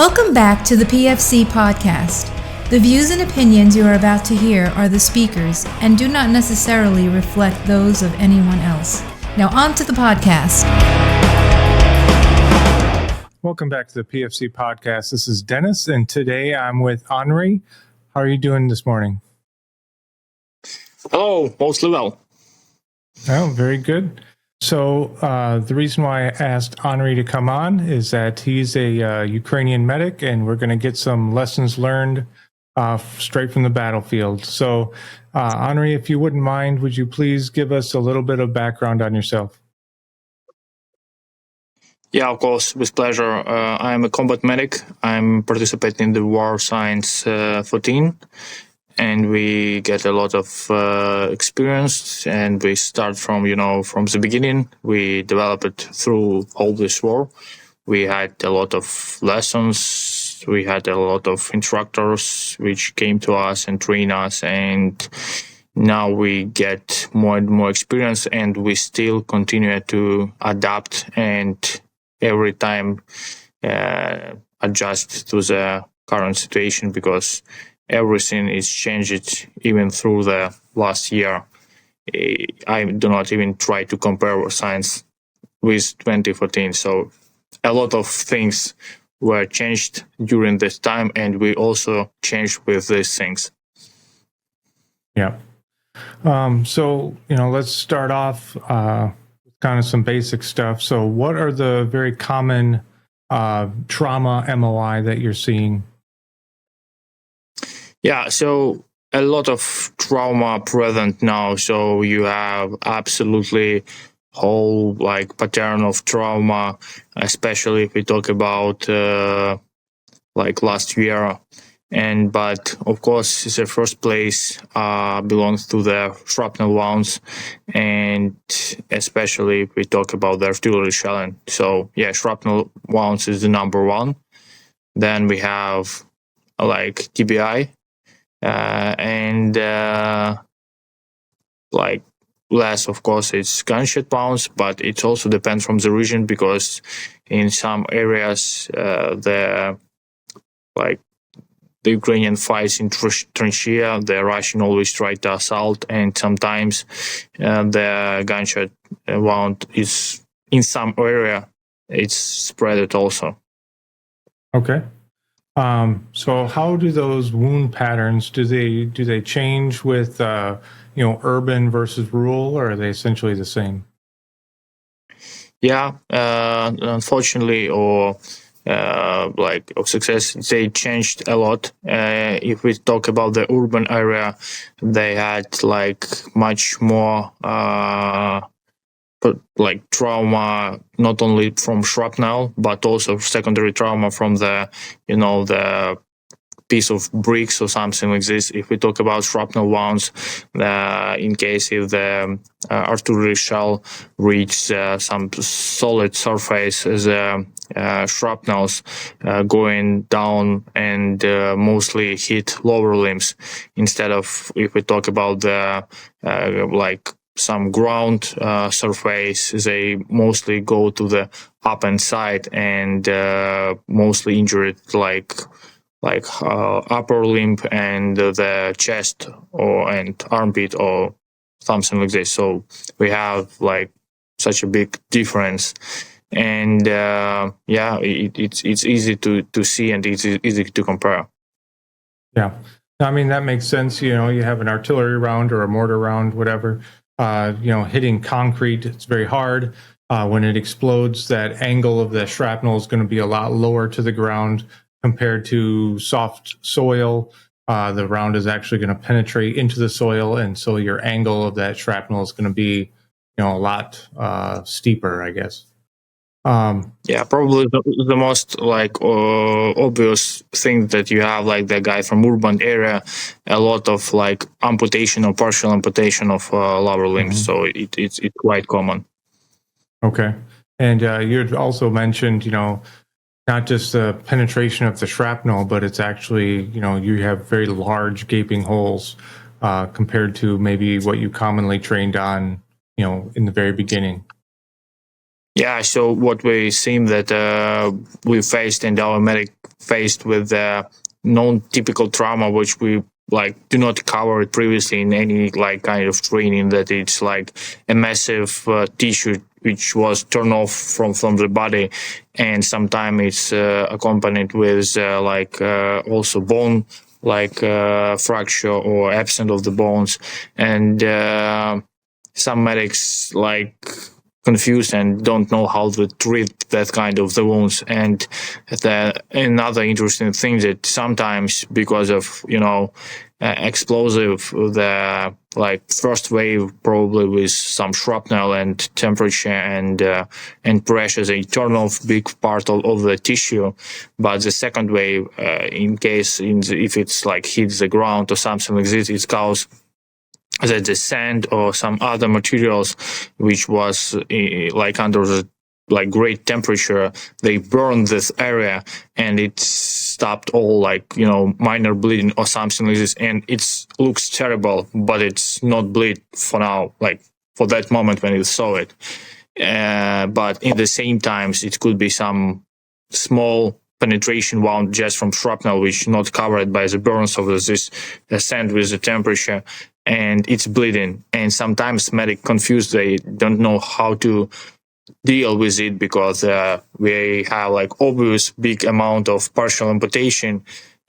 Welcome back to the PFC Podcast. The views and opinions you are about to hear are the speakers and do not necessarily reflect those of anyone else. Now on to the podcast. Welcome back to the PFC Podcast. This is Dennis, and today I'm with Anri. How are you doing this morning? Hello, mostly well. Oh, very good. So the reason why I asked Anri to come on is that he's a Ukrainian medic, and we're going to get some lessons learned straight from the battlefield. So Anri, if you wouldn't mind, would you please give us a little bit of background on yourself? Yeah, of course, with pleasure. I'm a combat medic. I'm participating in the War Science 14. And we get a lot of experience, and we start from the beginning. We develop it through all this war. We had a lot of lessons. We had a lot of instructors which came to us and trained us, and now we get more and more experience, and we still continue to adapt and every time adjust to the current situation, because everything is changed even through the last year. I do not even try to compare science with 2014. So a lot of things were changed during this time, and we also changed with these things. Yeah. So, let's start off with kind of some basic stuff. So what are the very common trauma MOI that you're seeing? Yeah, so a lot of trauma present now. So you have absolutely whole pattern of trauma, especially if we talk about last year. But of course, the first place belongs to the shrapnel wounds, and especially if we talk about the artillery shelling. So yeah, shrapnel wounds is the number one. Then we have TBI. Less, of course, it's gunshot wounds, but it also depends from the region, because in some areas the Ukrainian fights in tranchea, the Russian always try to assault, and sometimes the gunshot wound is in some area it's spread also. Okay. So how do those wound patterns, do they change with urban versus rural, or are they essentially the same? Yeah, unfortunately, or of success, they changed a lot. If we talk about the urban area, they had much more trauma, not only from shrapnel, but also secondary trauma from the piece of bricks or something like this. If we talk about shrapnel wounds, in case if the artillery shell reach some solid surface, the shrapnels going down and mostly hit lower limbs, instead of if we talk about the some ground surface, they mostly go to the up and side and mostly injured upper limb and the chest and armpit or something like this. So we have such a big difference, and it's easy to see, and it's easy to compare. Yeah, I mean, that makes sense. You have an artillery round or a mortar round, whatever. Hitting concrete, it's very hard. When it explodes, that angle of the shrapnel is going to be a lot lower to the ground compared to soft soil. The round is actually going to penetrate into the soil, and so your angle of that shrapnel is going to be, a lot steeper, I guess. Probably the most obvious thing that you have, the guy from urban area, a lot of amputation or partial amputation of lower limbs. So it's quite common. Okay. And you had also mentioned, not just the penetration of the shrapnel, but it's actually, you have very large gaping holes compared to maybe what you commonly trained on, in the very beginning. Yeah, so what we seen that we faced and our medic faced with non-typical trauma, which we like do not cover it previously in any like kind of training, that it's like a massive tissue which was torn off from the body, and sometimes it's accompanied with also bone fracture or absence of the bones, and some medics like confused and don't know how to treat that kind of the wounds. And another interesting thing that sometimes because of explosive, the like first wave probably with some shrapnel and temperature and pressure, they turn off big part of the tissue, but the second wave, in case if it's like hits the ground or something like this, it causes that the sand or some other materials which was like under the like great temperature, they burned this area and it stopped all minor bleeding or something like this, and it looks terrible, but it's not bleed for now, like for that moment when you saw it. But in the same times it could be some small penetration wound just from shrapnel, which not covered by the burns of this sand with the temperature, and it's bleeding. And sometimes medic confused, they don't know how to deal with it because we have like obvious big amount of partial amputation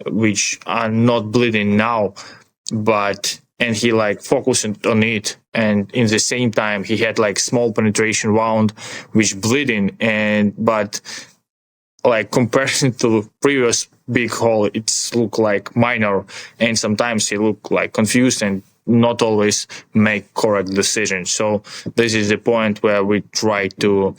which are not bleeding now, and he like focused on it, and in the same time he had like small penetration wound which bleeding, but like comparison to previous big hole, it's look like minor, and sometimes he look like confused and not always make correct decisions. So this is the point where we try to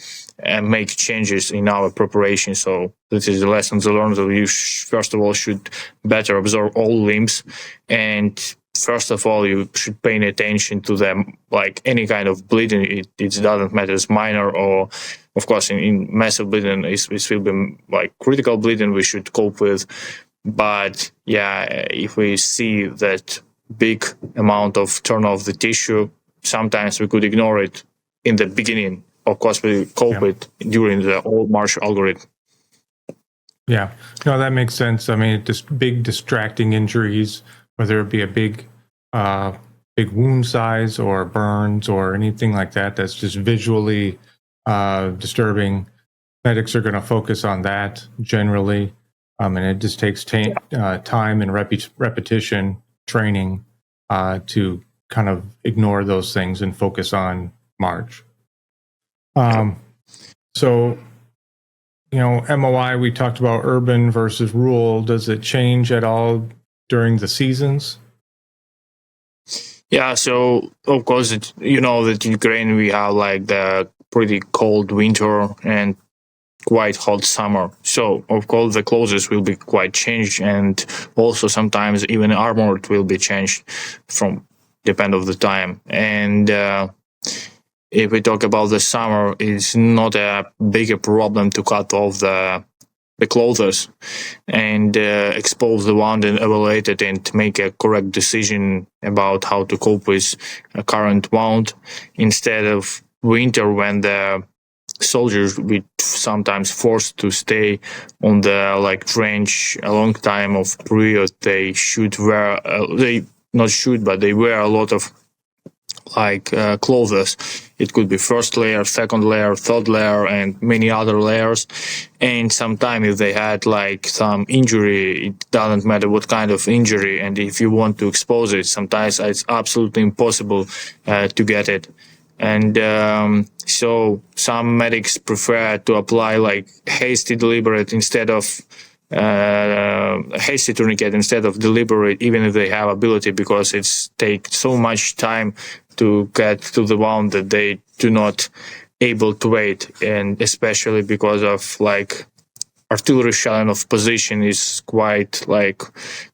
make changes in our preparation. So this is the lessons learned, that you first of all should better observe all limbs, and first of all you should pay attention to them, like any kind of bleeding. It doesn't matter, it's minor or of course in massive bleeding it will be like critical bleeding we should cope with. But yeah, if we see that big amount of turn off the tissue, sometimes we could ignore it in the beginning. Of course we cope it during the whole Marshall algorithm. Yeah, no, that makes sense. I mean, just big distracting injuries, whether it be a big wound size or burns or anything like that, that's just visually disturbing. Medics are going to focus on that generally, and it just takes time and repetition training to kind of ignore those things and focus on March. So, MOI, we talked about urban versus rural. Does it change at all during the seasons? Yeah, so of course, that in Ukraine we have like the pretty cold winter and quite hot summer. So of course the clothes will be quite changed, and also sometimes even armor will be changed from depend of the time. And if we talk about the summer, it's not a bigger problem to cut off the clothes and expose the wound and evaluate it and make a correct decision about how to cope with a current wound, instead of winter when the soldiers be sometimes forced to stay on the trench a long time of period. They should wear they not should, but they wear a lot of clothes. It could be first layer, second layer, third layer, and many other layers. And sometimes if they had some injury, it doesn't matter what kind of injury, and if you want to expose it, sometimes it's absolutely impossible to get it. And so some medics prefer to apply hasty deliberate instead of hasty tourniquet instead of deliberate, even if they have ability, because it's take so much time to get to the wound that they do not able to wait. And especially because of artillery shelling of position is quite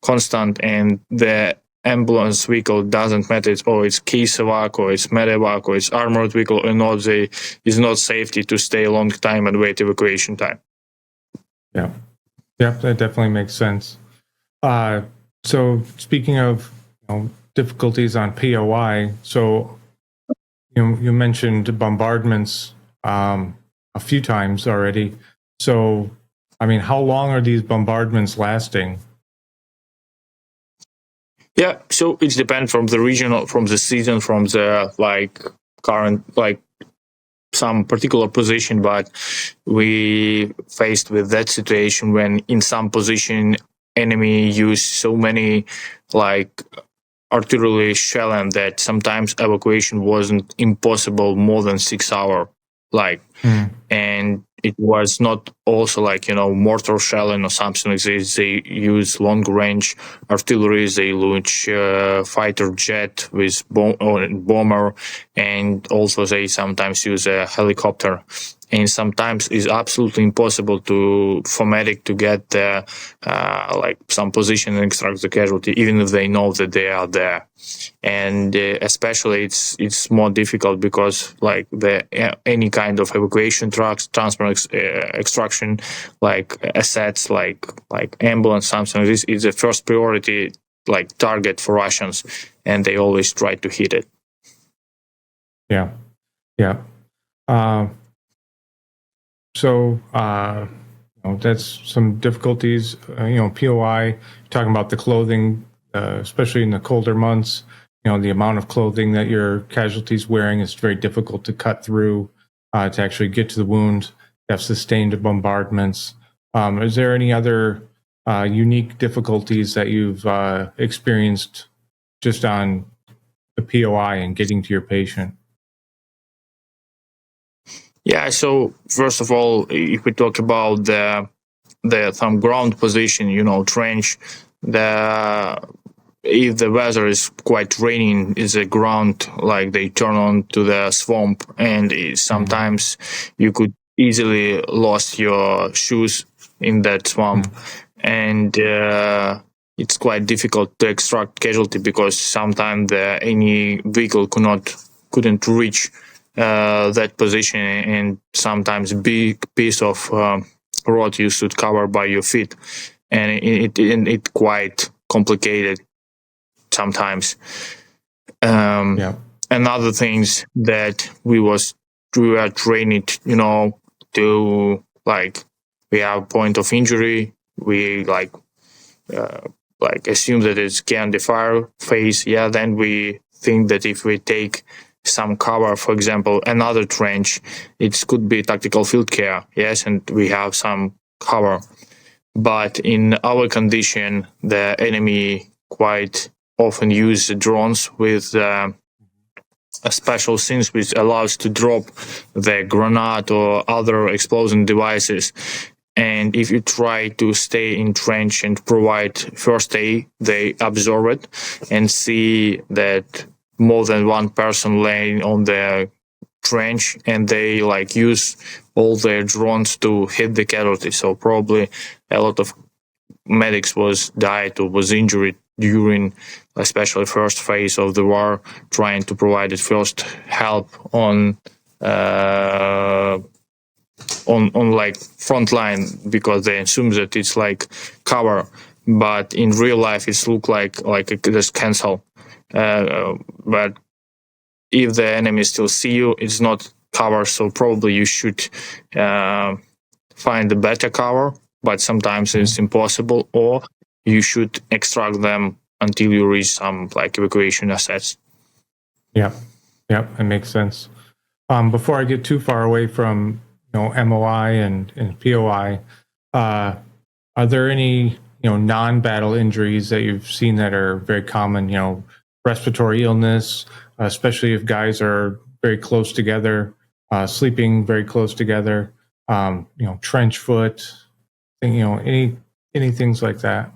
constant, and the ambulance vehicle doesn't matter, it's case evac or it's medevac or it's armored vehicle or not, it's not safety to stay a long time and wait evacuation time. Yeah, that definitely makes sense. So speaking of difficulties on POI, so you mentioned bombardments. a few times already. So, I mean, how long are these bombardments lasting? Yeah, so it depends from the region, from the season, from the current some particular position, but we faced with that situation when in some position enemy use so many artillery shelling that sometimes evacuation wasn't impossible more than 6 hours. And it was not also mortar shelling or something like this. They use long range artillery. They launch fighter jet with bomber, and also they sometimes use a helicopter. And sometimes it's absolutely impossible for medic to get some position and extract the casualty, even if they know that they are there. And especially it's more difficult because any kind of evacuation trucks, transport extraction, assets like ambulance, something like this, is the first priority target for Russians, and they always try to hit it. Yeah. So that's some difficulties. POI, talking about the clothing, especially in the colder months. The amount of clothing that your casualty's wearing is very difficult to cut through to actually get to the wound. You have sustained bombardments. Is there any other unique difficulties that you've experienced just on the POI and getting to your patient? Yeah, so first of all, if we talk about some ground position, trench, if the weather is quite raining, is the ground they turn on to the swamp, and sometimes you could easily lost your shoes in that swamp, and it's quite difficult to extract casualty because sometimes any vehicle couldn't reach that position, and sometimes big piece of road you should cover by your feet, and it quite complicated sometimes. Another things that we were trained, to we have point of injury, we assume that it's can the fire phase. Then we think that if we take some cover, for example, another trench, it could be tactical field care, yes, and we have some cover. But in our condition, the enemy quite often use drones with a special things which allows to drop the grenade or other explosive devices. And if you try to stay in trench and provide first aid, they absorb it and see that more than one person laying on the trench, and they use all their drones to hit the casualty. So probably a lot of medics was died or was injured during especially first phase of the war, trying to provide the first help on front line, because they assume that it's cover, but in real life it's look like it just cancel. But if the enemy still see you, it's not cover, so probably you should find a better cover, but sometimes it's impossible, or you should extract them until you reach some evacuation assets. Yeah, that makes sense. Before I get too far away from MOI and POI, are there any non-battle injuries that you've seen that are very common? Respiratory illness, especially if guys are very close together, sleeping very close together. Trench foot, any things like that.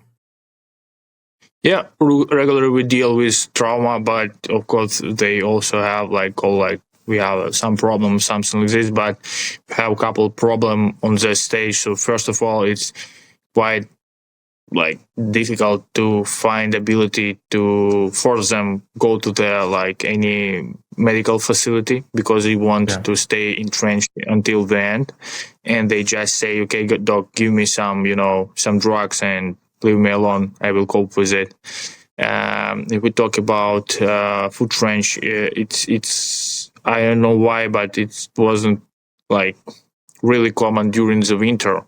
Yeah, regularly we deal with trauma, but of course they also have we have some problems, something like this, but we have a couple of problems on this stage. So first of all, it's quite difficult to find ability to force them go to the any medical facility, because they want to stay entrenched until the end, and they just say, okay, doc, give me some some drugs and leave me alone, I will cope with it. If we talk about foot trench, it's I don't know why, but it wasn't really common during the winter.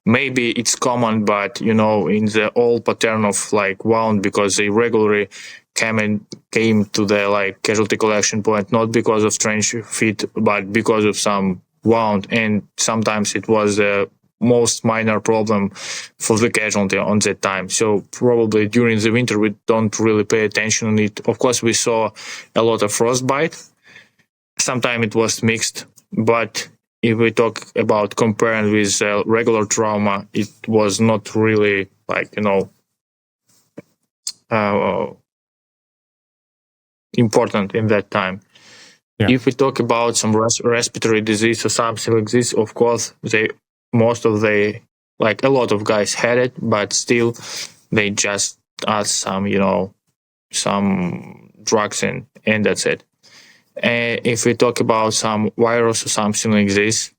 Maybe it's common, but in the old pattern of like wound, because they regularly came to the casualty collection point not because of trench feet, but because of some wound, and sometimes it was the most minor problem for the casualty on that time. So probably during the winter we don't really pay attention on it. Of course, we saw a lot of frostbite. Sometimes it was mixed, but if we talk about comparing with regular trauma, it was not really important in that time. Yeah. If we talk about some respiratory disease or something like this, of course, a lot of guys had it, but still they just add some drugs in, and that's it. If we talk about some virus or something like this,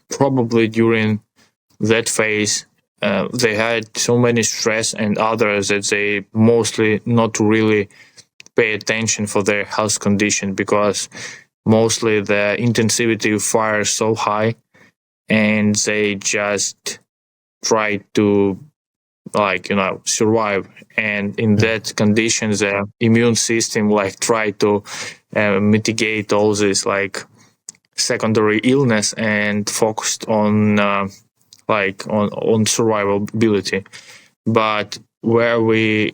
probably during that phase, they had so many stress and others that they mostly not really pay attention for their health condition, because mostly the intensivity of fire is so high, and they just try to survive. And in that condition, the immune system try to mitigate all this secondary illness and focused on on survivability. But where we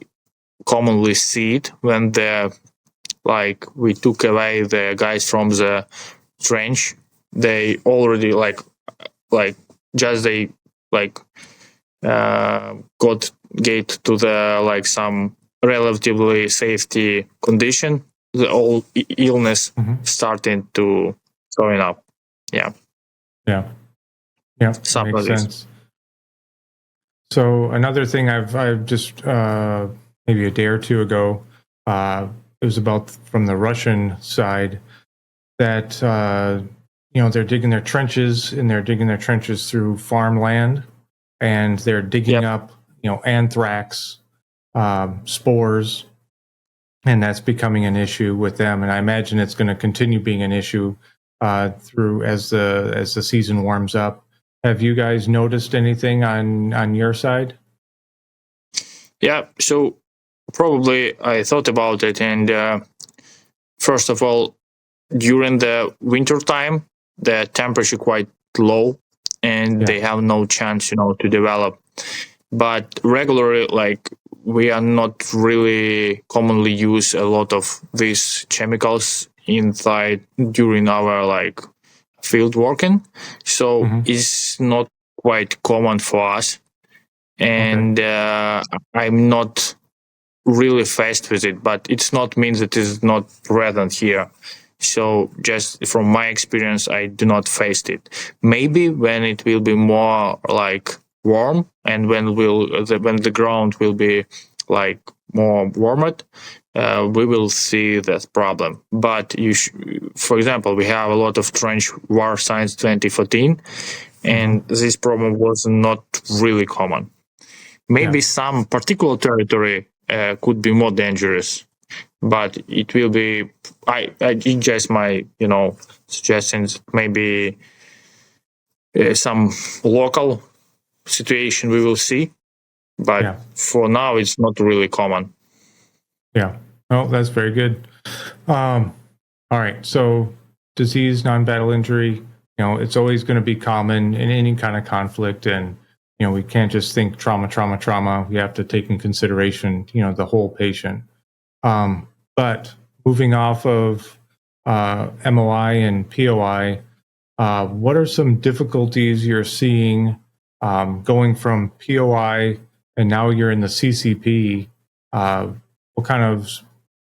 commonly see it, when we took away the guys from the trench, they already got get to the some relatively safety condition, the old illness starting to showing up. Yeah, makes sense. So another thing I've just maybe a day or two ago, it was about from the Russian side that they're digging their trenches, and they're digging their trenches through farmland, and they're digging up anthrax spores, and that's becoming an issue with them. And I imagine it's going to continue being an issue through as the season warms up. Have you guys noticed anything on your side? Yeah, so probably I thought about it, and first of all, during the winter time, the temperature quite low, and they have no chance, to develop. But regularly, we are not really commonly use a lot of these chemicals inside during our field working, so it's not quite common for us, and I'm not really faced with it, but it's not means that it's not present here. So just from my experience, I do not face it. Maybe when it will be more warm, and when the ground will be more warmed, we will see that problem. But for example, we have a lot of trench war since 2014, and this problem was not really common. Maybe some particular territory could be more dangerous, but it will be. I just my suggestions. Maybe some local situation we will see, but for now it's not really common. Yeah. Oh, that's very good. All right. So disease, non-battle injury, it's always going to be common in any kind of conflict, and we can't just think trauma. We have to take in consideration, the whole patient. But moving off of MOI and POI, what are some difficulties you're seeing going from POI and now you're in the CCP? What kind of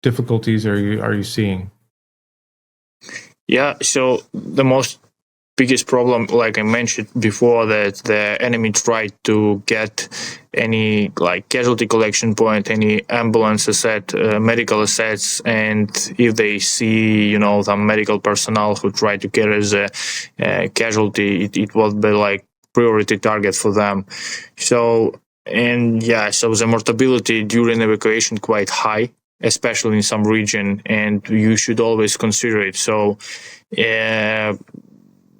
difficulties are you seeing? Yeah, so the biggest problem, like I mentioned before, that the enemy tried to get any casualty collection point, any ambulance asset, medical assets, and if they see some medical personnel who try to carry the casualty, it will be priority target for them. So the mortality during evacuation quite high, especially in some region, and you should always consider it. So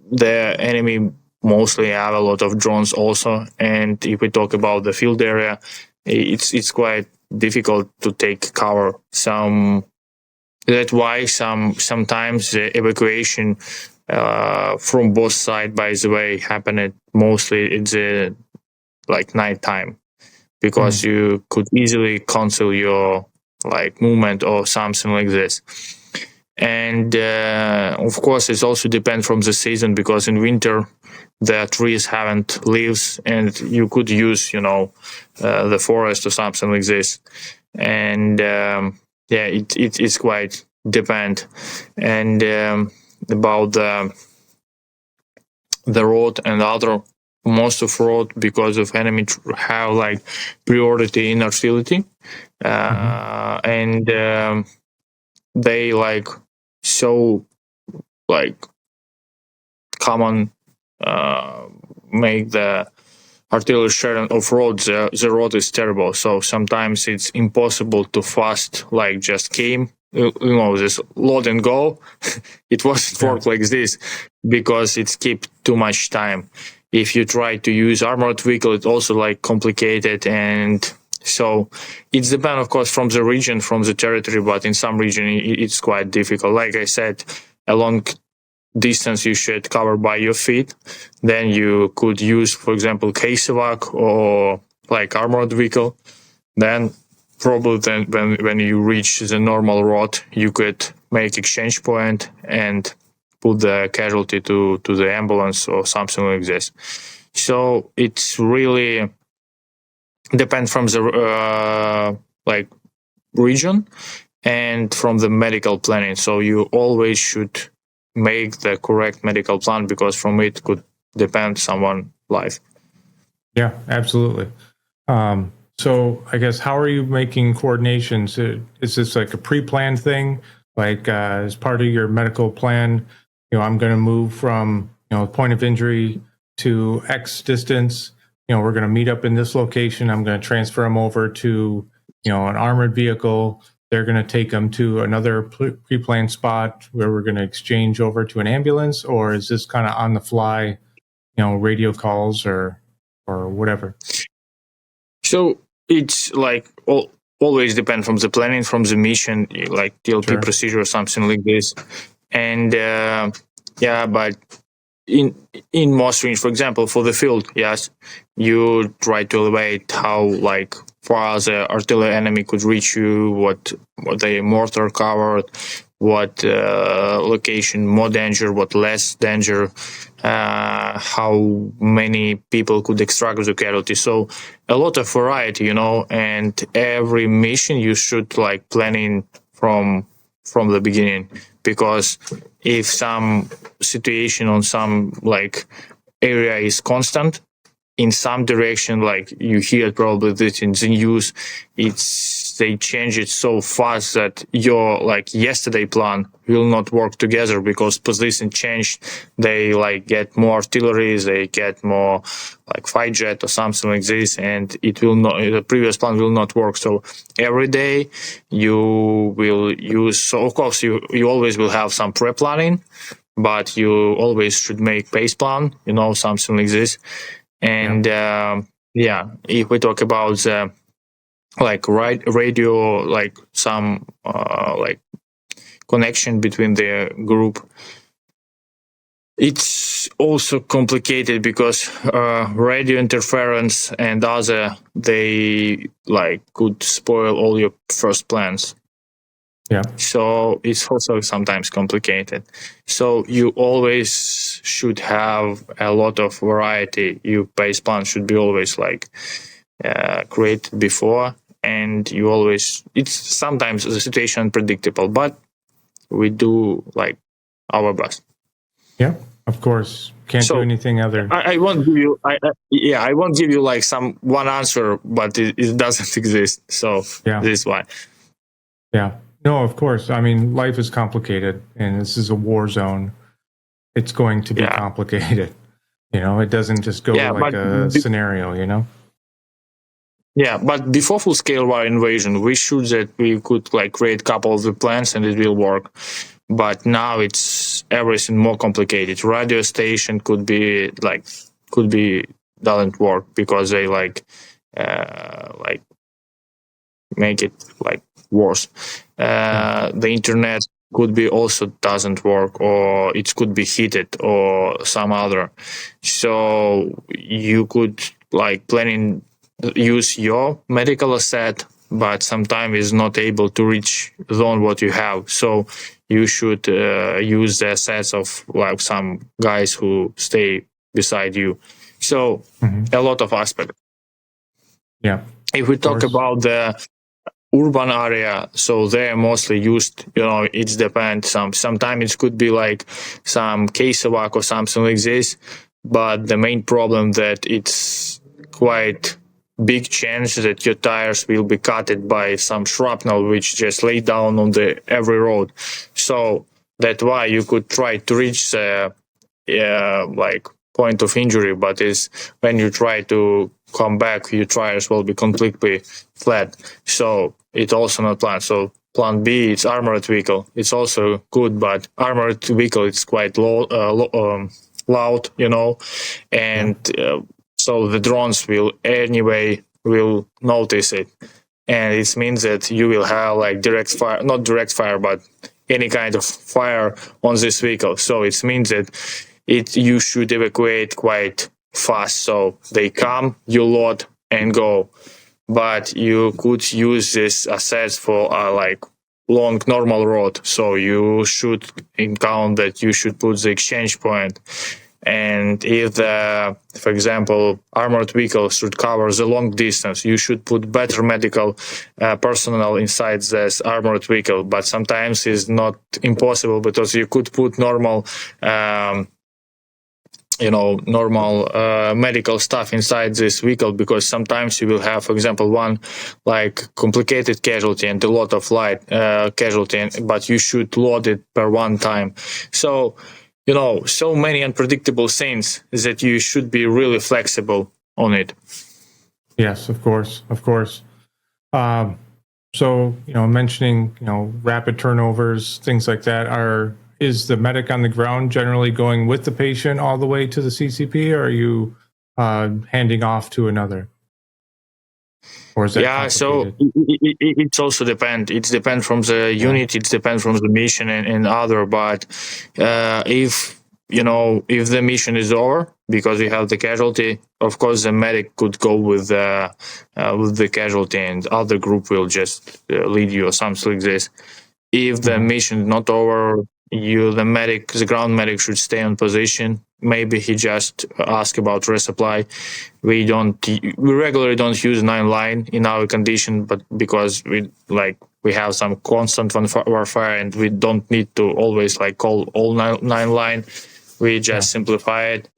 the enemy mostly have a lot of drones also. And if we talk about the field area, it's quite difficult to take cover. That's why sometimes the evacuation from both sides, by the way, happened mostly it's like nighttime, because you could easily cancel your like movement or something like this. And of course, it also depends from the season, because in winter the trees haven't leaves, and you could use the forest or something like this. And it's quite depend. And about the road and other, most of road, because of enemy have like priority in artillery, and they like so like common make the artillery share of road. The road is terrible, so sometimes it's impossible to fast like just came this load and go. It wasn't work like this, because it's keep too much time. If you try to use armored vehicle, it's also like complicated. And so it's depends, of course, from the region, from the territory, but in some region it's quite difficult. Like I said, a long distance you should cover by your feet. Then you could use, for example, case evac or like armored vehicle. Then probably when you reach the normal road, you could make exchange point and put the casualty to the ambulance or something like this. So it's really depends from the like region and from the medical planning. So you always should make the correct medical plan, because from it could depend someone's life. Yeah, absolutely. So I guess, how are you making coordinations? Is this like a pre-planned thing? Like as part of your medical plan, I'm going to move from, point of injury to X distance. We're going to meet up in this location. I'm going to transfer them over to, an armored vehicle. They're going to take them to another pre-planned spot where we're going to exchange over to an ambulance. Or is this kind of on the fly, radio calls or whatever? So it's like always depend from the planning, from the mission, like TLP procedure or something like this. And but in most range, for example, for the field, yes, you try to elevate how like far the artillery enemy could reach you, what the mortar covered, what location more danger, what less danger, how many people could extract the casualty. So a lot of variety, and every mission you should like planning from the beginning, because if some situation on some like area is constant in some direction, like you hear probably this in the news, they change it so fast that your like yesterday plan will not work together, because position changed. They like get more artillery, they get more like fight jet or something like this, and it will not, the previous plan will not work. So every day you will use, so of course you always will have some pre-planning, but you always should make base plan, something like this. And if we talk about like radio, like some like connection between the group, it's also complicated, because radio interference and other, they like could spoil all your first plans. Yeah. So it's also sometimes complicated. So you always should have a lot of variety. Your base plan should be always like created before, and you always, it's sometimes the situation unpredictable, but we do like our best. Yeah, of course. Can't do anything other. I won't give you. I won't give you like one answer, but it doesn't exist. So this is why. Yeah. No, of course. I mean, life is complicated, and this is a war zone. It's going to be complicated. It doesn't just go like a scenario, Yeah, but before full-scale war invasion, we should that we could like create a couple of the plans and it will work. But now it's everything more complicated. Radio station could be doesn't work because they make it worse. The internet could be also doesn't work, or it could be heated or some other. So you could use your medical asset, but sometimes is not able to reach zone what you have. So you should use the assets of some guys who stay beside you. So a lot of aspects. Yeah. If we talk about the urban area, so they're mostly used, it depends. Sometimes it could be some case evac or something like this, but the main problem that it's quite big chance that your tires will be cutted by some shrapnel which just lay down on the every road. So that's why you could try to reach the point of injury, but is when you try to come back, your tires will be completely flat. So it's also not planned. So plan B, it's armored vehicle. It's also good, but armored vehicle, it's quite loud, and so the drones will notice it. And it means that you will have not direct fire, but any kind of fire on this vehicle. So it means that you should evacuate quite fast. So they come, you load and go. But you could use this assets for long normal road. So you should count that you should put the exchange point. And if for example, armored vehicle should cover the long distance, you should put better medical personnel inside this armored vehicle. But sometimes it's not impossible because you could put normal medical stuff inside this vehicle, because sometimes you will have, for example, one complicated casualty and a lot of light casualty, but you should load it per one time. So, so many unpredictable things that you should be really flexible on it. Yes, of course. So, mentioning, rapid turnovers, things like that, is the medic on the ground generally going with the patient all the way to the CCP, or are you handing off to another? Or is that so it also depends. It depends from the unit, it depends from the mission and other. But if the mission is over because you have the casualty, of course the medic could go with the casualty, and other group will just lead you or something like this. If the mission is not over, the ground medic should stay on position. Maybe he just ask about resupply. We regularly don't use 9 line in our condition, but because we have some constant warfare and we don't need to always call all 9 line. We just simplify it.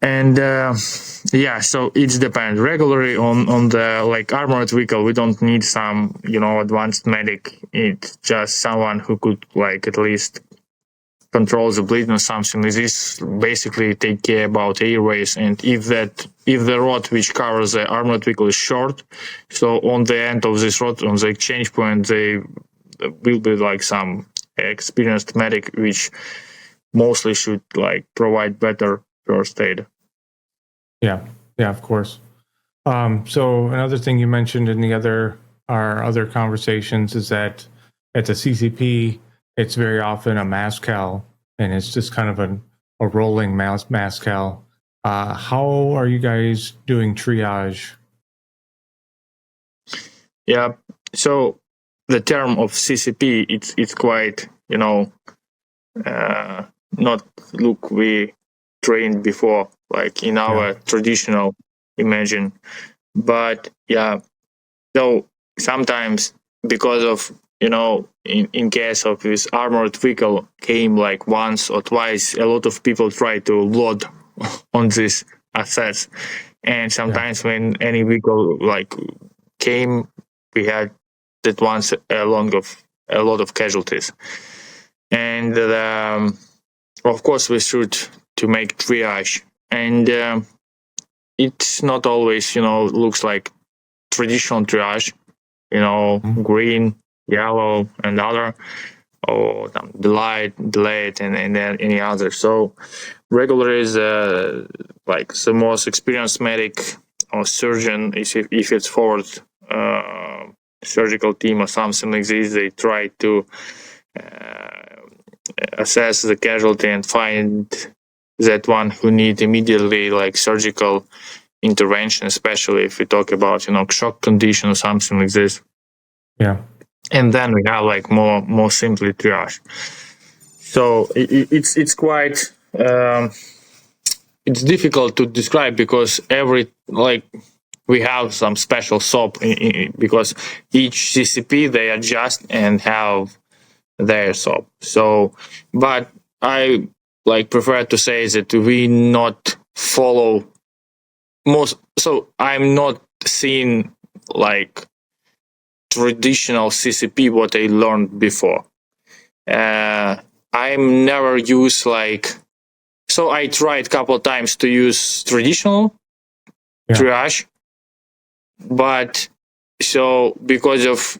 And so it depends. Regularly on the armored vehicle, we don't need some advanced medic. It's just someone who could at least control the bleeding or something. This basically take care about airways. And if the road which covers the armored vehicle is short, so on the end of this road, on the exchange point, they will be some experienced medic which mostly should provide better first aid. Yeah, of course. So another thing you mentioned in our other conversations is that at the CCP, it's very often a MASCAL, and it's just kind of a rolling MASCAL. How are you guys doing triage? Yeah, so the term of CCP, it's quite, not look we trained before, in our traditional imagine. But so sometimes because of, in case of this armored vehicle came once or twice, a lot of people try to load on these assets. And sometimes when any vehicle came, we had that once a lot of casualties. And of course we should to make triage, and it's not always looks like traditional triage, green, yellow and other. or delayed, and then any other. So regular is like the most experienced medic or surgeon. If it's forward surgical team or something like this, they try to assess the casualty and find that one who need immediately like surgical intervention, especially if we talk about shock condition or something like this. Yeah. And then we have like more simply triage. So it's quite it's difficult to describe because we have some special SOP because each CCP they adjust and have their SOP. So, but I prefer to say that we not follow most. So I'm not seeing like traditional CCP what I learned before. I'm never use so I tried a couple of times to use traditional triage, but so because of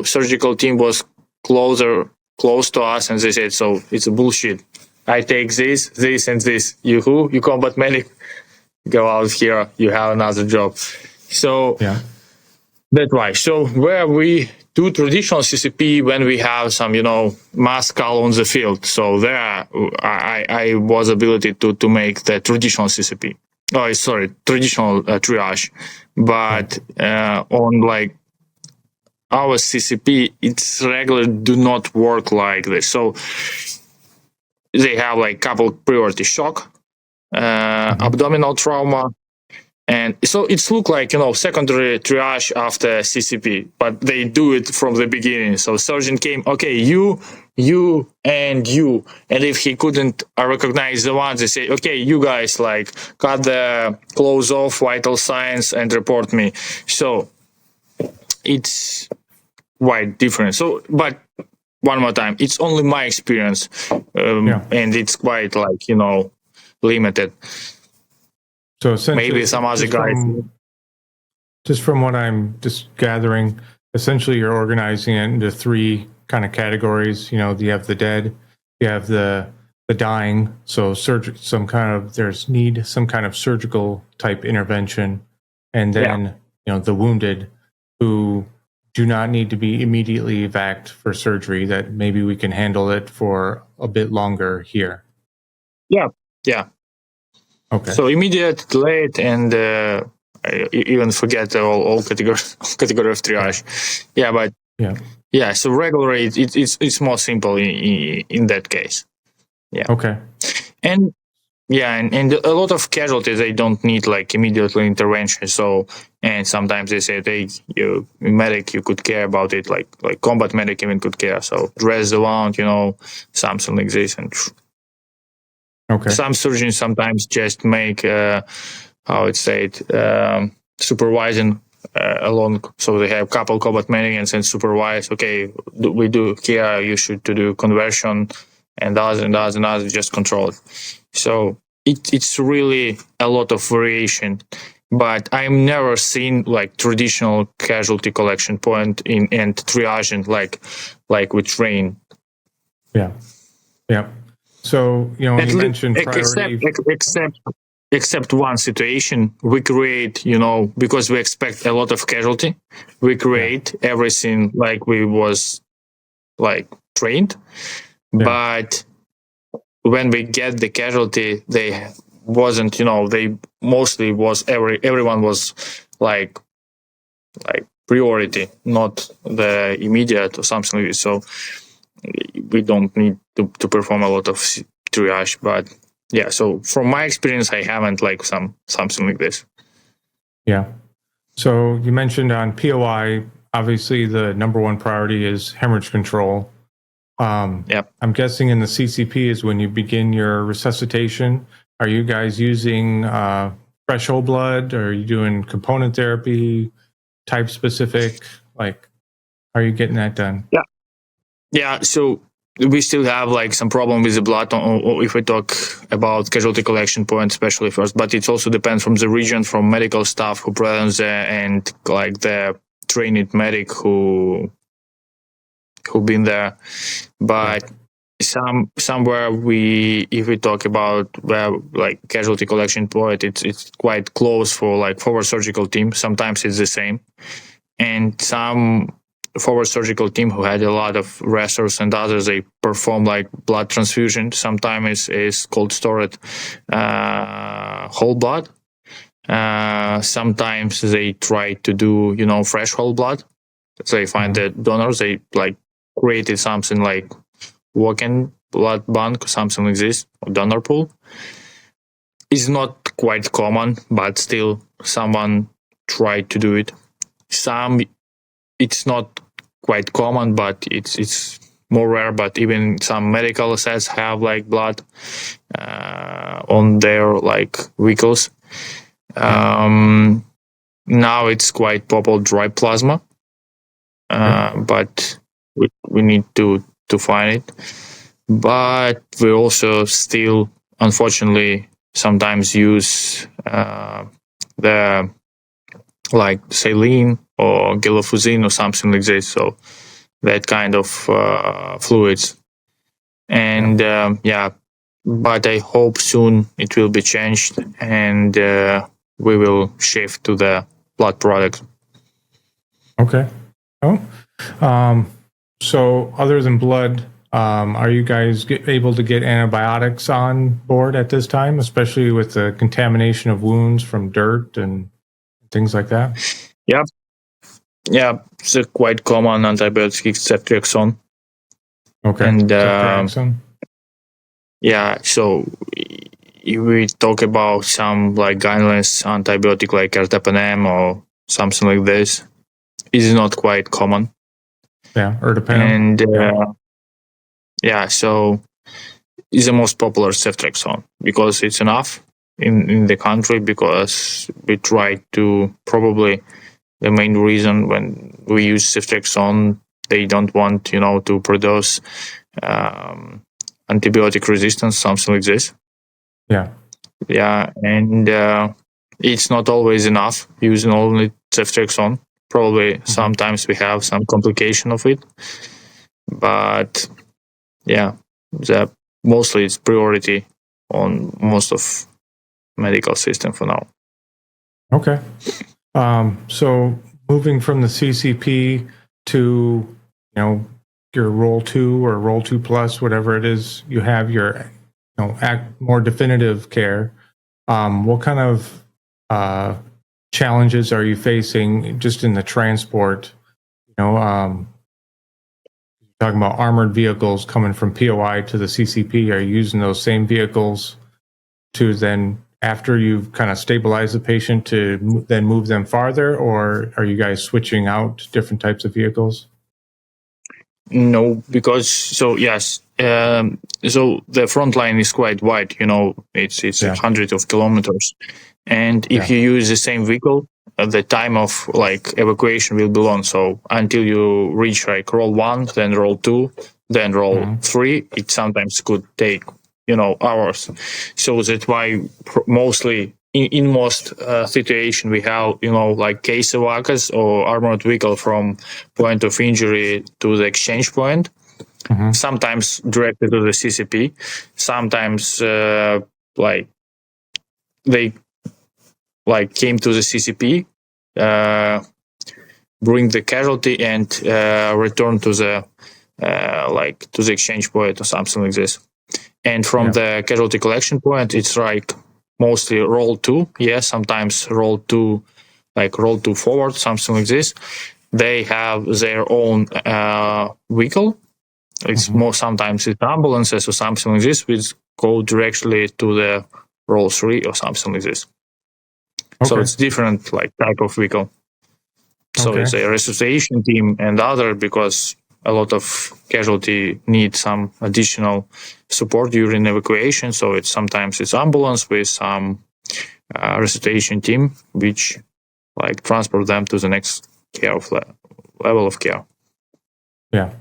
surgical team was close to us and they said so it's a bullshit. I take this and this. You combat medic, go out here, you have another job. So that's why. So where we do traditional CCP when we have some, mass call on the field. So there I was ability to make the traditional CCP. Oh, sorry, traditional triage. But on our CCP, it's regular do not work like this. So they have couple priority shock, abdominal trauma, and so it's look like secondary triage after CCP, but they do it from the beginning. So surgeon came, okay, you, and you, and if he couldn't recognize the ones, they say, okay, you guys cut the clothes off, vital signs, and report me. So it's quite different. So, but one more time, it's only my experience, and it's quite limited. So essentially, maybe some other guys. Just from what I'm just gathering, essentially you're organizing it into three kind of categories. You have the dead, you have the dying. So there's some kind of surgical type intervention, and then the wounded who do not need to be immediately evac for surgery. That maybe we can handle it for a bit longer here. Yeah. Okay. So immediate, delayed, and I even forget all category of triage. So regular, it's more simple in that case. Yeah. Okay. And and a lot of casualties they don't need immediately intervention. So and sometimes they say, hey, you medic, you could care about it, like combat medic even could care. So dress the wound, something like this, and. Okay. Some surgeons sometimes just make supervising along, so they have couple combat medics and supervise. Okay, we do here. You should to do conversion, and others just control it. So it's really a lot of variation. But I've never seen traditional casualty collection point and triaging like we train. Yeah. So, you mentioned priority. Except one situation, we create, because we expect a lot of casualty, we create everything like we was trained. But when we get the casualty, they wasn't, they mostly was everyone was like priority, not the immediate or something like this. So we don't need to perform a lot of triage, but so from my experience, I haven't something like this. Yeah. So you mentioned on POI, obviously the number one priority is hemorrhage control. I'm guessing in the CCP is when you begin your resuscitation. Are you guys using fresh whole blood? Or are you doing component therapy, type specific? How are you getting that done? Yeah, so we still have some problem with the blood if we talk about casualty collection point, especially first, but it also depends from the region, from medical staff who present there, and the trained medic who who've been there, but somewhere if we talk about where like casualty collection point, it's quite close for like forward surgical team. Sometimes it's the same, and some forward surgical team who had a lot of wrestlers and others, they perform like blood transfusion. Sometimes is cold stored whole blood. Sometimes they try to do fresh whole blood. So they find the donors, they like created something like walk-in blood bank or something like this, or donor pool. It's not quite common, but still someone tried to do it. It's not quite common, but it's more rare. But even some medical assets have like blood on their like vehicles. Now it's quite popular dry plasma, but we need to find it. But we also still, unfortunately, sometimes use the like saline or gelofusine or something like this. So that kind of fluids. And but I hope soon it will be changed and we will shift to the blood product. Okay. So other than blood, are you guys able to get antibiotics on board at this time, especially with the contamination of wounds from dirt and things like that? Yeah, it's a quite common antibiotic, ceftriaxone. Okay. And so if we talk about some like guidelines antibiotic like ertapenem or something like this, is not quite common. Yeah, ertapenem. And so it's the most popular ceftriaxone because it's enough in the country, because we try to, probably the main reason when we use ceftriaxone, they don't want to produce antibiotic resistance, something like this. And it's not always enough using only ceftriaxone. Probably sometimes we have some complication of it, but mostly it's priority on most of medical system for now. Okay. So moving from the CCP to your Role 2 or Role 2 Plus, whatever it is, you have your more definitive care. What kind of challenges are you facing just in the transport? Talking about armored vehicles coming from POI to the CCP. Are you using those same vehicles to then, after you've kind of stabilized the patient, to then move them farther, or are you guys switching out different types of vehicles? No, because so the front line is quite wide. It's hundreds of kilometers, and if you use the same vehicle, the time of like evacuation will be long. So until you reach like Role 1, then Role 2, then Role 3, it sometimes could take hours. So that's why mostly in most situation we have like case evacuators or armored vehicle from point of injury to the exchange point. Sometimes directly to the CCP. Sometimes like they like came to the CCP, bring the casualty and return to the to the exchange point or something like this. And from the casualty collection point, it's like mostly Role 2. Sometimes Role 2, like Role 2 forward, something like this. They have their own vehicle. It's sometimes it's ambulances or something like this, which go directly to the Role 3 or something like this. So it's different like type of vehicle. So it's a resuscitation team and other, because a lot of casualty need some additional support during evacuation. So sometimes it's ambulance with some resuscitation team, which like transport them to the next level of care. Yeah.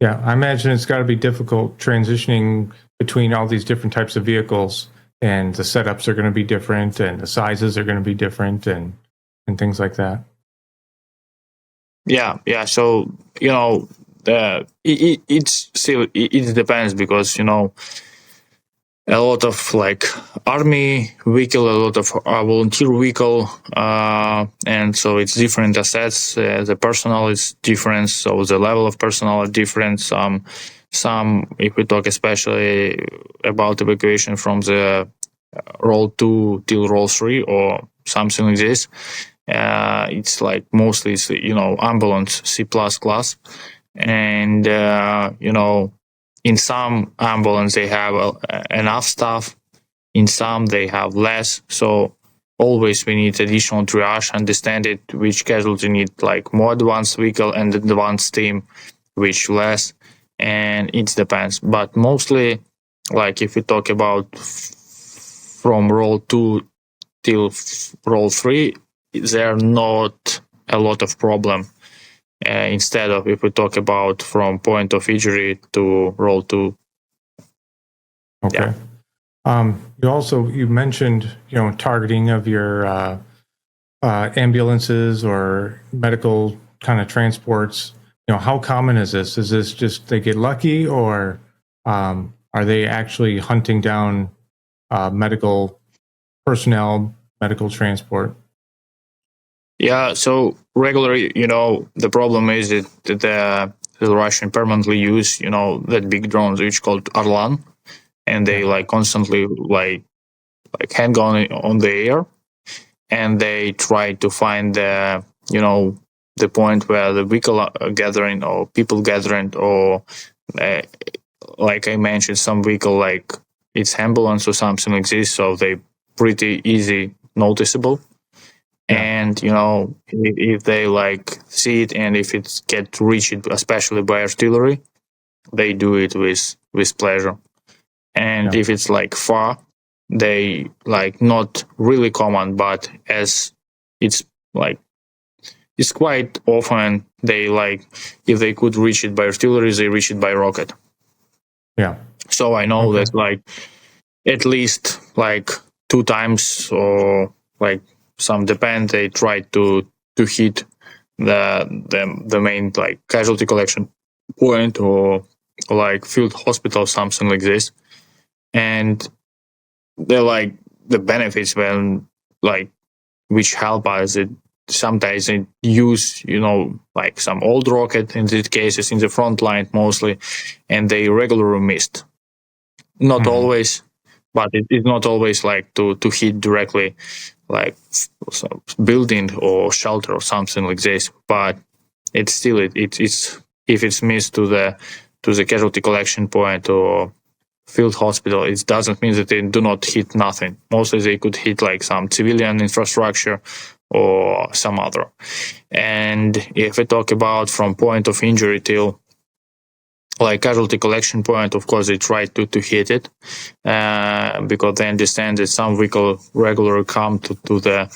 I imagine it's got to be difficult transitioning between all these different types of vehicles, and the setups are going to be different, and the sizes are going to be different, and things like that. So it's still it depends, because a lot of like army vehicle, a lot of volunteer vehicle, and so it's different assets. The personnel is different, so the level of personnel are different. Some, if we talk especially about evacuation from the role 2 till role 3 or something like this, it's like mostly ambulance C+ class, and in some ambulance they have enough staff, in some they have less, so always we need additional triage, understand it, which casualty need like more advanced vehicle and advanced team, which less, and it depends. But mostly, like if we talk about from role 2 till role 3, there are not a lot of problem. Instead of if we talk about from point of injury to role 2. Okay. Yeah. You mentioned targeting of your ambulances or medical kind of transports. How common is this? Is this just they get lucky, or are they actually hunting down medical personnel, medical transport? Yeah, so regularly, the problem is that the Russian permanently use, that big drones which called Orlan, and they like constantly like hang on the air, and they try to find the point where the vehicle are gathering or people gathering, or like I mentioned, some vehicle like it's ambulance or something like this, so they pretty easy noticeable. Yeah. And if they like see it, and if it get reached, especially by artillery, they do it with pleasure. And if it's like far, they like not really common, but as it's like it's quite often they like if they could reach it by artillery, they reach it by rocket. Yeah. So I know that like at least like 2 times, or like some depend, they try to hit the main like casualty collection point, or like field hospital, something like this. And they're like the benefits when like which help us, it sometimes they use like some old rocket in these cases in the front line mostly, and they regularly missed, not always, but it is not always like to hit directly like building or shelter or something like this, but it's still it's if it's missed to the casualty collection point or field hospital, it doesn't mean that they do not hit nothing. Mostly they could hit like some civilian infrastructure or some other. And if we talk about from point of injury till like casualty collection point, of course they try to hit it, because they understand that some vehicle regularly come to the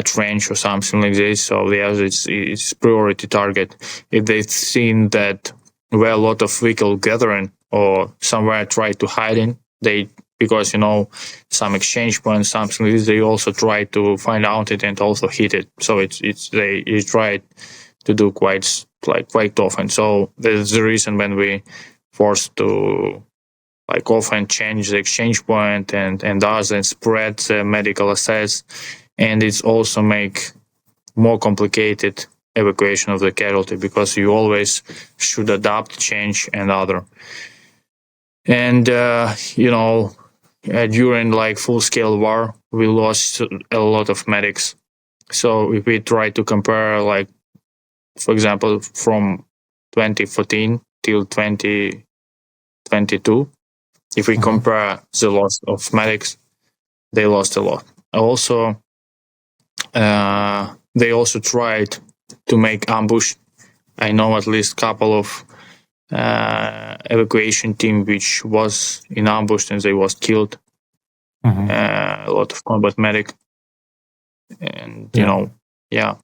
trench or something like this, so it's priority target. If they've seen that where a lot of vehicle gathering or somewhere try to hide in, they, because some exchange points, something like this, they also try to find out it and also hit it. So they try to do quite often. So that's the reason when we forced to like often change the exchange point and others, and spread the medical assets, and it's also make more complicated evacuation of the casualty, because you always should adapt, change, and other. And during like full-scale war, we lost a lot of medics. So if we try to compare, like for example, from 2014 till 2022, if we compare the loss of medics, they lost a lot. Also, they also tried to make ambush. I know at least a couple of evacuation team which was in ambush and they was killed. A lot of combat medic, and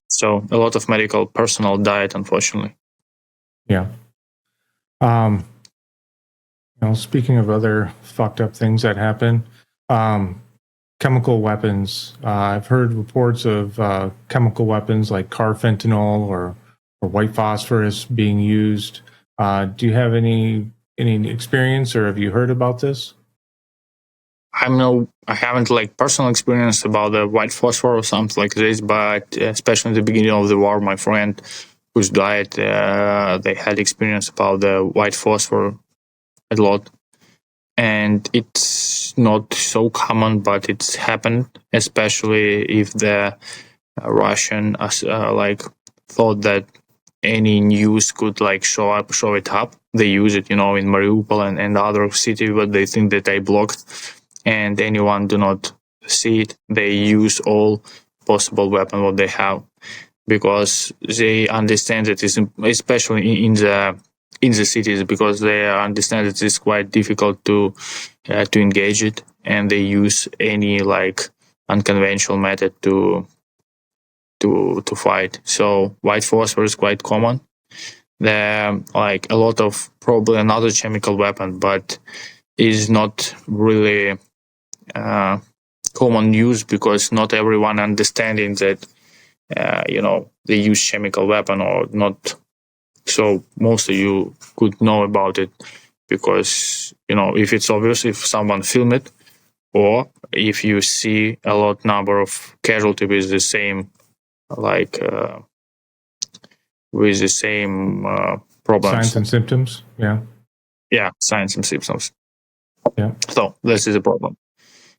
so a lot of medical personnel died, unfortunately. Yeah. Speaking of other fucked up things that happen, chemical weapons. I've heard reports of chemical weapons like carfentanil or white phosphorus being used Do you have any experience, or have you heard about this? I haven't like personal experience about the white phosphor or something like this, but especially in the beginning of the war, my friend who's died, they had experience about the white phosphor a lot, and it's not so common, but it's happened, especially if the Russian like thought that any news could like show it up. They use it, in Mariupol and other city, but they think that they blocked, and anyone do not see it. They use all possible weapon what they have, because they understand that it's especially in the cities, because they understand that it's quite difficult to engage it, and they use any like unconventional method to fight. So white phosphor is quite common. There like a lot of probably another chemical weapon, but is not really common use, because not everyone understanding that they use chemical weapon or not. So most of you could know about it, because if it's obvious, if someone film it, or if you see a lot number of casualty with the same problems. Signs and symptoms. Yeah, signs and symptoms. Yeah. So this is a problem.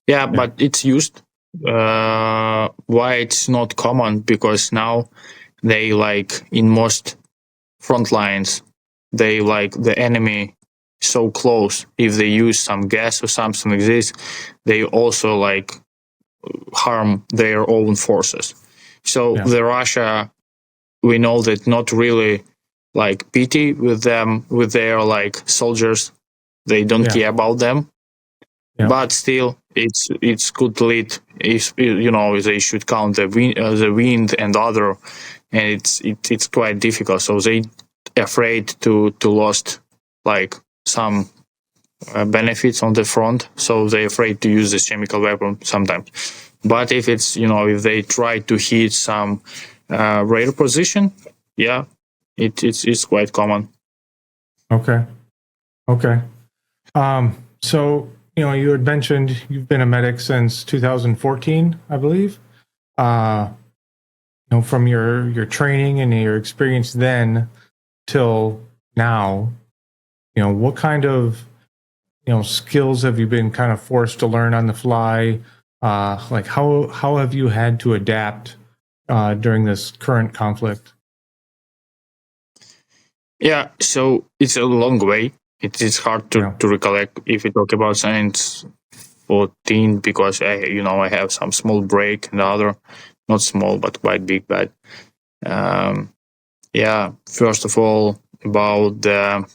Yeah, but it's used. Why it's not common? Because now they like in most front lines, they like the enemy so close. If they use some gas or something like this, they also like harm their own forces. So the Russia, we know that not really like pity with them, with their like soldiers. They don't care about them. But still, it's could lead. If they should count the wind and other, and it's quite difficult. So they afraid to lost like some benefits on the front. So they afraid to use this chemical weapon sometimes. But if it's if they try to hit some rare position, it's quite common. Okay. So you had mentioned you've been a medic since 2014, I believe. From your training and your experience then till now, what kind of skills have you been kind of forced to learn on the fly? Like how have you had to adapt during this current conflict? Yeah, so it's a long way. It is hard to recollect if we talk about science 14, because I have some small break and other, not small but quite big. But first of all, about the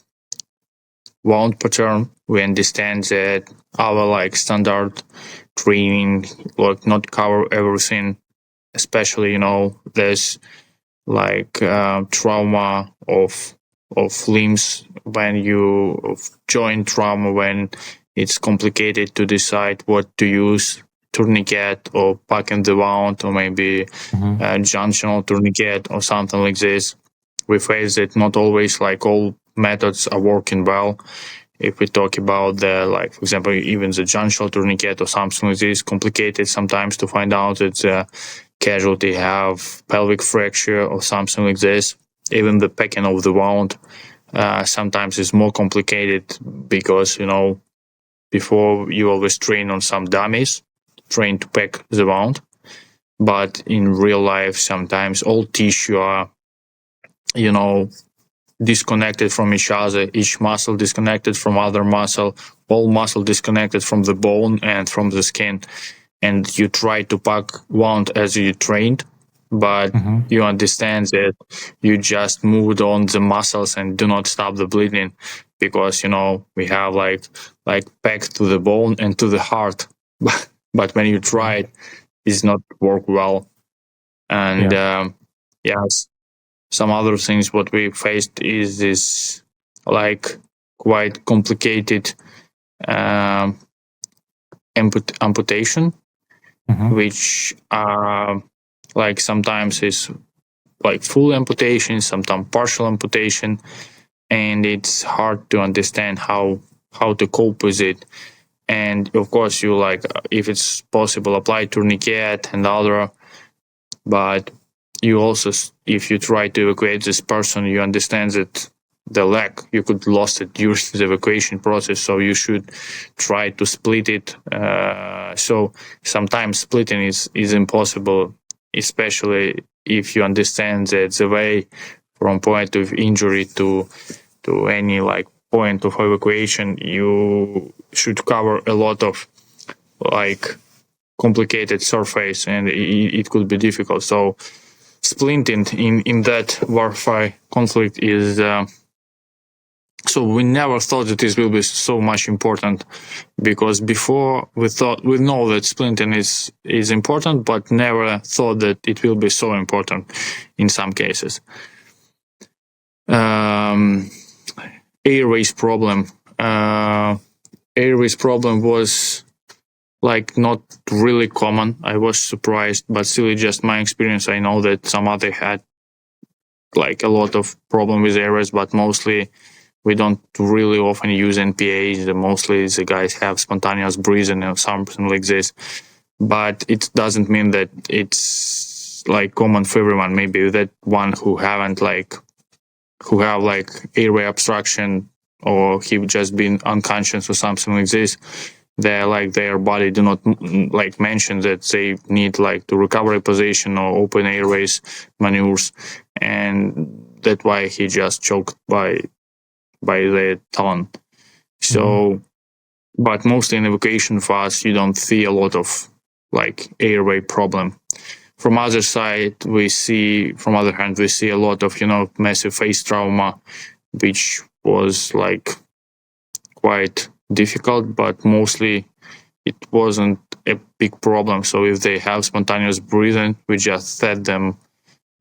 wound pattern, we understand that our like standard training like not cover everything, especially there's like trauma of limbs, when you joint trauma, when it's complicated to decide what to use, tourniquet or pack in the wound, or maybe junctional tourniquet or something like this. We face that not always like all methods are working well. If we talk about the like, for example, even the junctional tourniquet or something like this, complicated sometimes to find out that the casualty have pelvic fracture or something like this. Even the packing of the wound sometimes is more complicated, because before you always train on some dummies, train to pack the wound, but in real life sometimes all tissue are disconnected from each other, each muscle disconnected from other muscle, all muscle disconnected from the bone and from the skin, and you try to pack wound as you trained, but you understand that you just moved on the muscles and do not stop the bleeding, because we have like packed to the bone and to the heart, but when you try it, it's not work well. And some other things what we faced is this like quite complicated amputation, which like sometimes is like full amputation, sometimes partial amputation, and it's hard to understand how to cope with it. And of course, you like, if it's possible, apply tourniquet and other, but you also, if you try to evacuate this person, you understand that the leg, you could lost it during the evacuation process, so you should try to split it. So sometimes splitting is impossible, especially if you understand that the way from point of injury to any like point of evacuation, you should cover a lot of like complicated surface, and it could be difficult. So splinting in that warfare conflict is so we never thought that this will be so much important, because before we know that splinting is important, but never thought that it will be so important in some cases. Airways problem. Airways problem was like not really common. I was surprised, but still, just my experience. I know that some other had like a lot of problem with airways, but mostly we don't really often use NPAs. Mostly the guys have spontaneous breathing or something like this. But it doesn't mean that it's like common for everyone. Maybe that one who have like airway obstruction, or he just been unconscious or something like this, they're like, their body do not like mention that they need like to recovery position or open airways maneuvers, and that's why he just choked by the tongue. So, but mostly in evacuation for us, you don't see a lot of like airway problem. From other side, we see a lot of, massive face trauma, which was like quite difficult, but mostly it wasn't a big problem. So if they have spontaneous breathing, we just set them,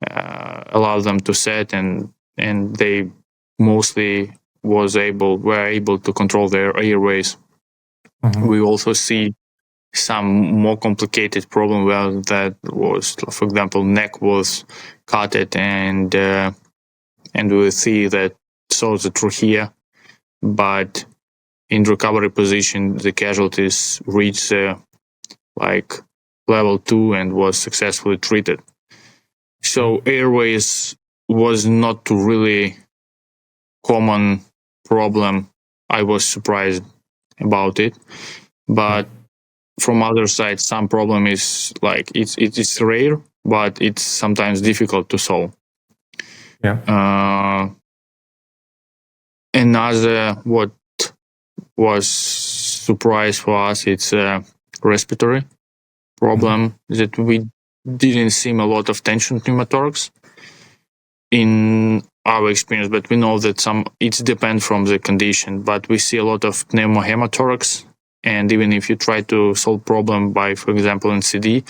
allow them to set, and they mostly were able to control their airways. We also see some more complicated problem where that was, for example, neck was cutted, and we see that the trachea, but in recovery position, the casualties reached like level 2 and was successfully treated. So airways was not really common problem. I was surprised about it, but from other side, some problem is like it's rare, but it's sometimes difficult to solve. Another what was surprise for us, it's a respiratory problem that we didn't see a lot of tension pneumothorax in our experience, but we know that it depends from the condition, but we see a lot of pneumohemothorax, and even if you try to solve problem by, for example, NCD,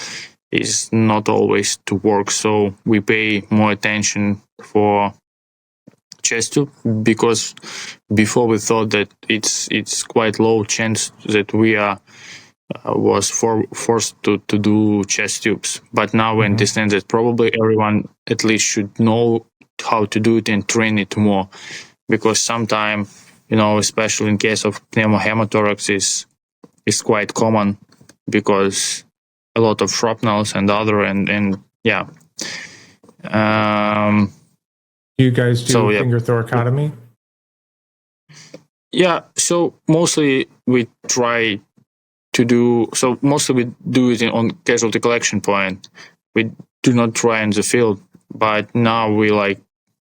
is not always to work. So we pay more attention for chest tube, because before we thought that it's quite low chance that we was forced to do chest tubes, but now we understand that probably everyone at least should know how to do it and train it more, because sometimes, especially in case of pneumohemothorax, is quite common, because a lot of shrapnels and other and yeah. You guys do finger thoracotomy? Yeah, so mostly we try to do, mostly we do it on casualty collection point. We do not try in the field, but now we like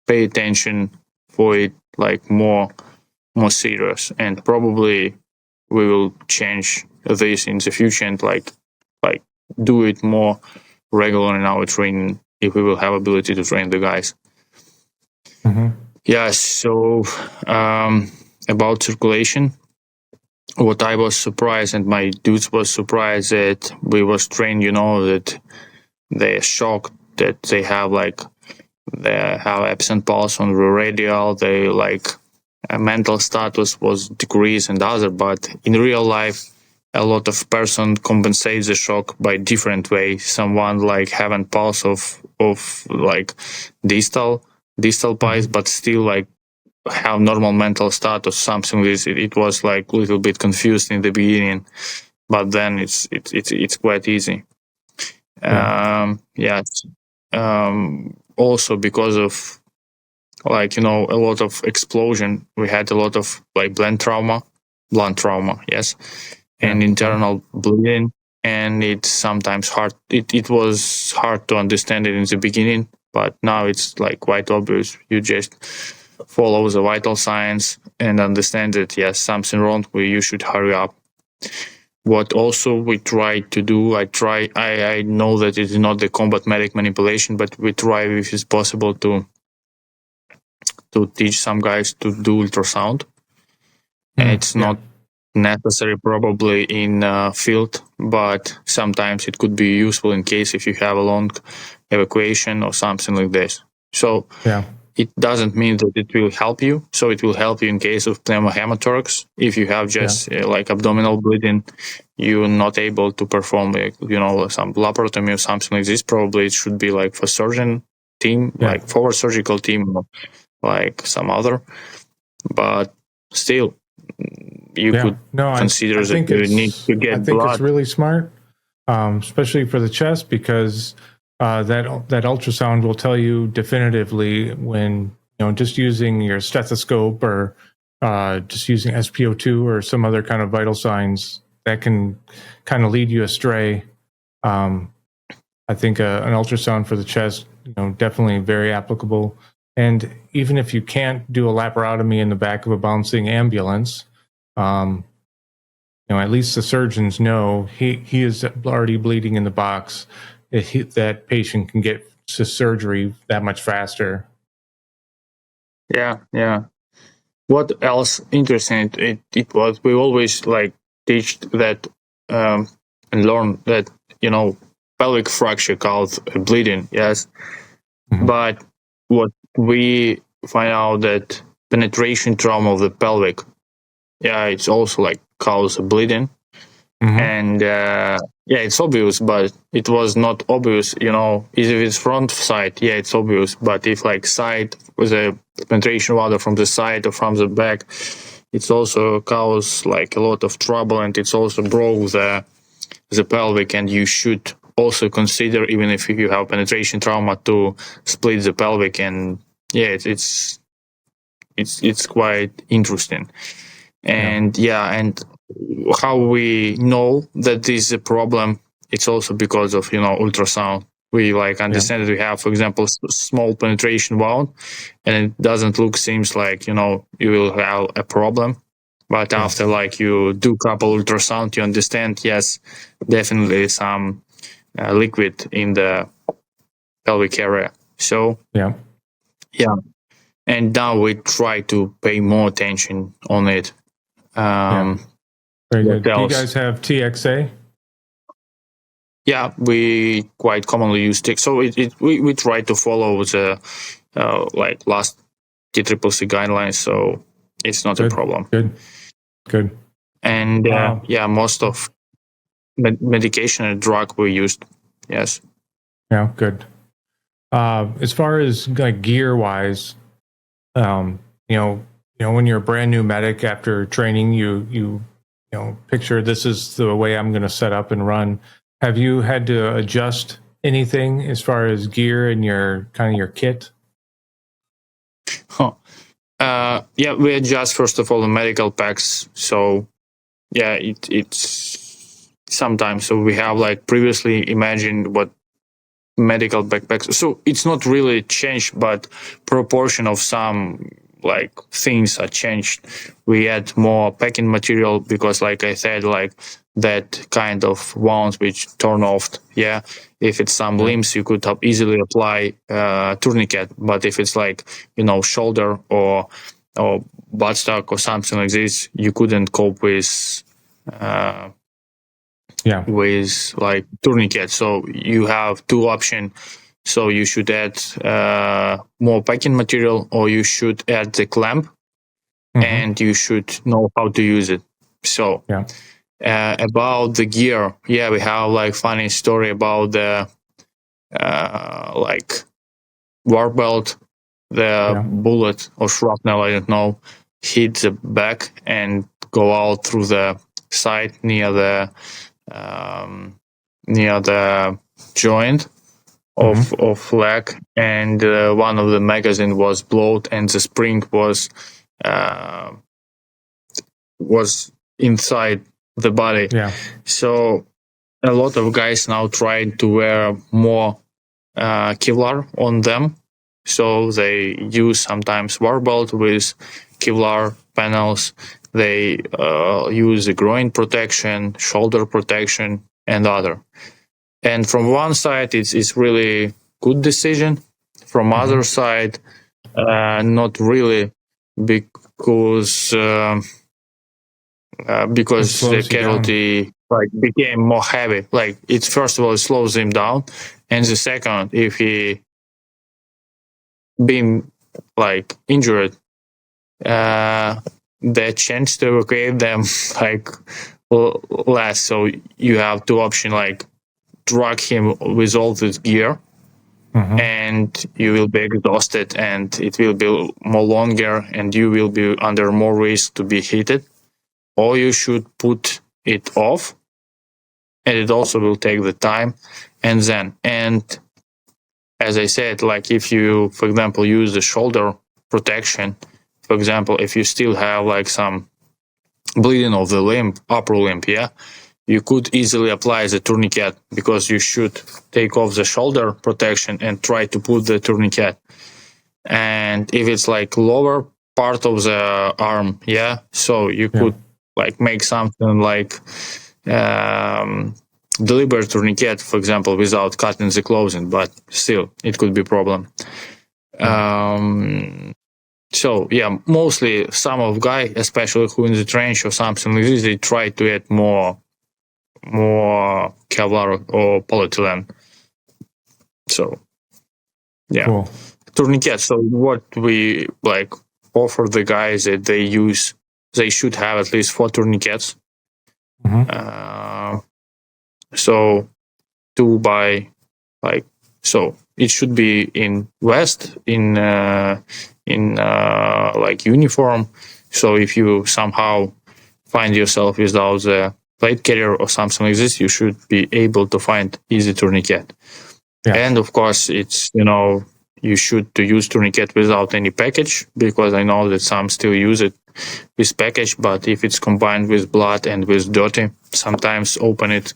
pay attention for it like more serious, and probably we will change this in the future and like do it more regular in our training if we will have ability to train the guys. Yeah, so about circulation, what I was surprised, and my dudes was surprised, that we was trained, that they're shocked that they have absent pulse on the radial, they mental status was decreased and other, but in real life, a lot of person compensate the shock by different way. Someone having pulse of distal pulse, but still have normal mental status, something like this. It was like a little bit confused in the beginning, but then it's quite easy. Also because of like, a lot of explosion, we had a lot of like blunt trauma, yes, and internal bleeding, and it's sometimes hard. It was hard to understand it in the beginning, but now it's like quite obvious. You just follow the vital signs and understand that yes, something wrong. You should hurry up. What also we try to do, I know that it is not the combat medic manipulation, but we try if it's possible to teach some guys to do ultrasound. It's not necessary probably in field, but sometimes it could be useful in case if you have a long evacuation or something like this. So it doesn't mean that it will help you. So it will help you in case of pneumohemothorax. If you have just like abdominal bleeding, you're not able to perform some laparotomy or something like this. Probably it should be like for surgeon team, like forward surgical team, or like some other. But still, you could consider that you need to get blood. I think it's really smart, especially for the chest, because that ultrasound will tell you definitively when, just using your stethoscope or just using SpO2 or some other kind of vital signs that can kind of lead you astray. I think an ultrasound for the chest, definitely very applicable. And even if you can't do a laparotomy in the back of a bouncing ambulance, at least the surgeons know he is already bleeding in the box. That patient can get to surgery that much faster. Yeah. What else interesting? It was, we always like teach that and learn that pelvic fracture causes bleeding. Yes, but what we find out that penetration trauma of the pelvic, it's also like cause bleeding. And it's obvious, but it was not obvious, if it's front side, it's obvious, but if like side with a penetration water from the side or from the back, it's also cause like a lot of trouble, and it's also broke the pelvic, and you should also consider, even if you have penetration trauma, to split the pelvic. And it's quite interesting. And and how we know that this is a problem, it's also because of ultrasound. We like understand that we have, for example, small penetration wound, and it doesn't seems like you will have a problem, but after like you do couple ultrasound, you understand, yes, definitely some liquid in the pelvic area. So and now we try to pay more attention on it. Very good. Do you guys have TXA? Yeah, we quite commonly use TXA. So we try to follow the like last TCCC guidelines, so it's not a problem. Good. And most of medication and drug we used. Yes. Yeah, good. As far as like gear wise, when you're a brand new medic after training, you picture this is the way I'm going to set up and run. Have you had to adjust anything as far as gear and your kit? We adjust first of all the medical packs. So it's sometimes, so we have like previously imagined what medical backpacks. So it's not really changed, but proportion of some like things are changed. We add more packing material because, like I said, like that kind of wounds which turn off. If it's some limbs, you could easily apply tourniquet. But if it's like shoulder or buttstock or something like this, you couldn't cope with with like tourniquet. So you have two options. So you should add more packing material, or you should add the clamp, and you should know how to use it. So about the gear, we have like funny story about the like war belt. the bullet or shrapnel, I don't know, hit the back and go out through the side near the joint of leg, and one of the magazine was blown, and the spring was inside the body. Yeah. So a lot of guys now trying to wear more Kevlar on them. So they use sometimes war belt with Kevlar panels. They use the groin protection, shoulder protection, and other. And from one side, it's really good decision. From other side, not really, because the casualty became more heavy. Like, it's first of all, it slows him down, and the second, if he been injured, the chance to evacuate them less. So you have two options, drag him with all this gear, and you will be exhausted, and it will be more longer, and you will be under more risk to be hit. Or you should put it off, and it also will take the time. And as I said, if you, for example, use the shoulder protection, for example, if you still have some bleeding of the limb, upper limb, you could easily apply the tourniquet, because you should take off the shoulder protection and try to put the tourniquet. And if it's lower part of the arm, so you could make something deliberate tourniquet, for example, without cutting the clothing, but still it could be a problem. So mostly some of guys, especially who in the trench or something like this, they try to add more Kevlar or polyethylene. So Cool. Tourniquet. So what we offer the guys that they should have at least 4 tourniquets. So 2 by so it should be in vest, in uniform. So if you somehow find yourself without the plate carrier or something like this, you should be able to find easy tourniquet. And of course, it's you should to use tourniquet without any package, because I know that some still use it with package, but if it's combined with blood and with dirty, sometimes open it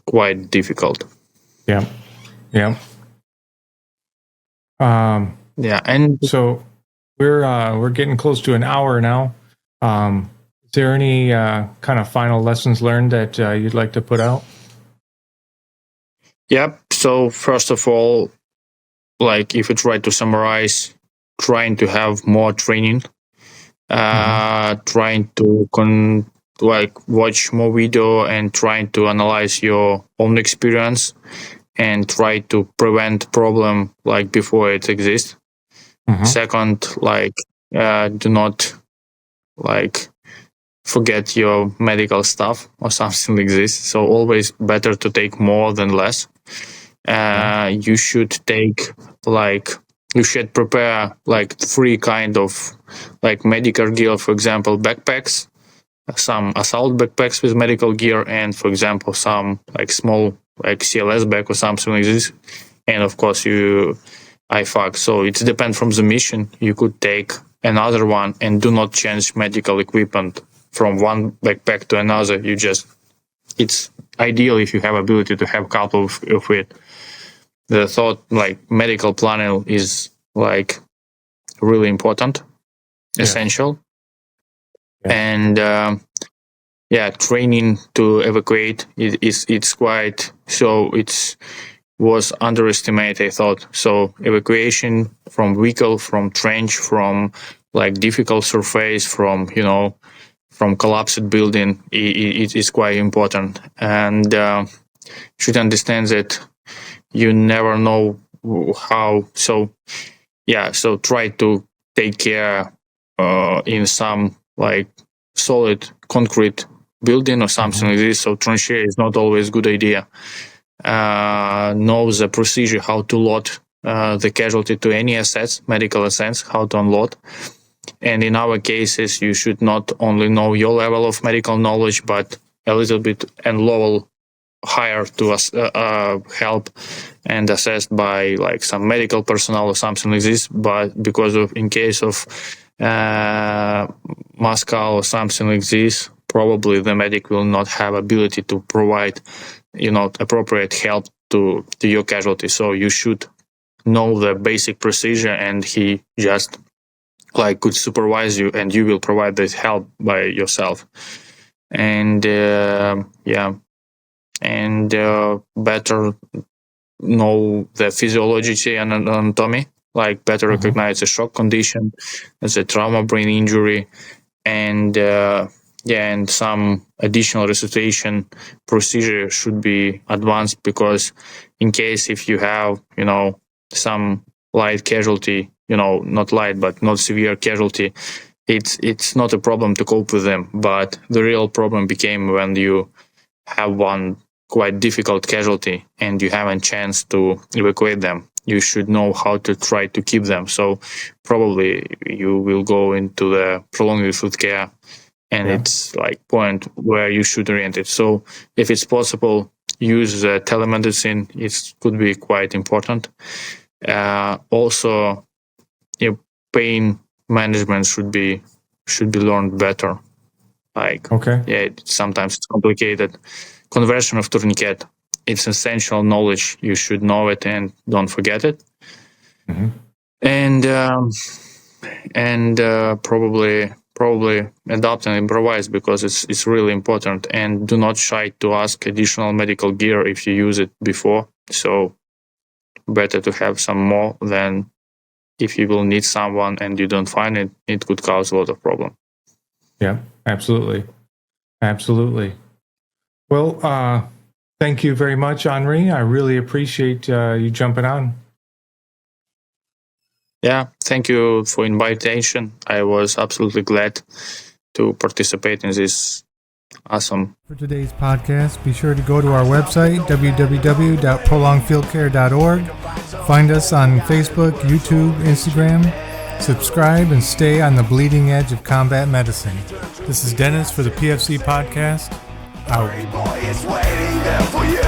quite difficult. And so we're getting close to an hour now. Is there any kind of final lessons learned that you'd like to put out? So first of all, if you try to summarize, trying to have more training, trying to watch more video and trying to analyze your own experience and try to prevent problem before it exists. Second, do not forget your medical stuff or something like this. So always better to take more than less. You should take you should prepare 3 kind of medical gear, for example, backpacks, some assault backpacks with medical gear, and for example some small CLS bag or something like this, and of course IFAC. So it depends from the mission. You could take another one, and do not change medical equipment from one backpack to another. It's ideal if you have ability to have a couple of it. The thought medical planning is really important, essential. And training to evacuate it's quite, so it was underestimated, I thought. So evacuation from vehicle, from trench, from difficult surface, from from collapsed building, it is quite important. And should understand that you never know how. So so try to take care in some solid concrete building or something like this. So tranchea is not always good idea. Know the procedure how to load the casualty to any assets, medical assets, how to unload. And in our cases, you should not only know your level of medical knowledge, but a little bit and level higher to help and assessed by like some medical personnel or something like this. But because of in case of Moscow or something like this, probably the medic will not have ability to provide, appropriate help to your casualty. So you should know the basic procedure, and he just could supervise you, and you will provide this help by yourself. And better know the physiology and anatomy, better recognize a shock condition as a trauma brain injury, and some additional resuscitation procedure should be advanced, because in case if you have some light casualty, not light but not severe casualty, it's not a problem to cope with them. But the real problem became when you have one quite difficult casualty and you have a chance to evacuate them. You should know how to try to keep them. So probably you will go into the prolonged food care, and it's point where you should orient it. So if it's possible, use telemedicine. It could be quite important. Also, pain management should be learned better. Sometimes it's complicated. Conversion of tourniquet, it's essential knowledge. You should know it and don't forget it. And probably adopt and improvise, because it's really important. And do not shy to ask additional medical gear if you use it before. So better to have some more than if you will need someone and you don't find it, it could cause a lot of problem. Yeah, absolutely. Well, thank you very much, Anri. I really appreciate you jumping on. Yeah, thank you for invitation. I was absolutely glad to participate in this. Awesome. For today's podcast, be sure to go to our website, www.prolongedfieldcare.org. Find us on Facebook, YouTube, Instagram. Subscribe and stay on the bleeding edge of combat medicine. This is Dennis for the PFC Podcast. Out. Boy, it's waiting there for you.